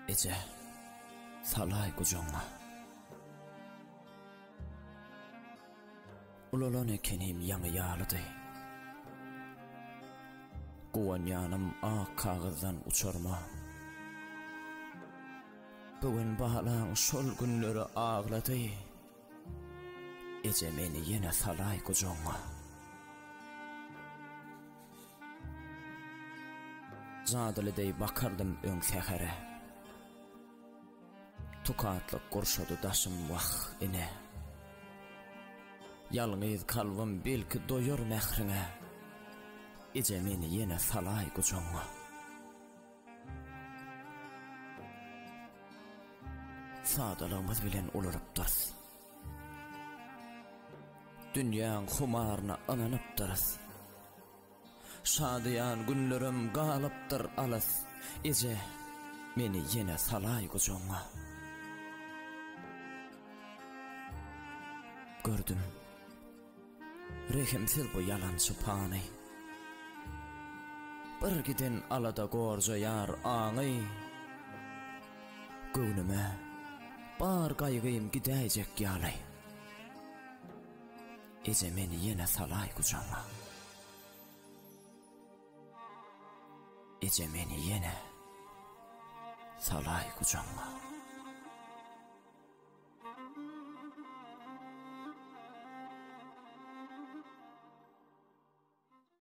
이제 살아있고 정아 ulolone kenim yang yağladı. Kuvan yanım kağızdan uçurma. Bugün bağlan şol günleri ağladı. Ece meni yine salay kucağına. Zadılı dey bakardım ön sehere. Tukatlık kurşadı daşım vah ine. Yalnız kalbim belki doyur mehrine. Ece meni yine salay kucağına. Sadalığımız bilen ulurup duruz. Dünyanın humarına ananıp duruz. Şadiyan günlerim galıptır alız. Ece meni yine salay kucağına. Gördüm rehimsiz bu yalancı pani. Bir gidin alada gorca yar ağay. Göwnüme bar gaygıyım gidecek yalay. Ece meni yine salay kucağına. Ece meni yine salay kucağına.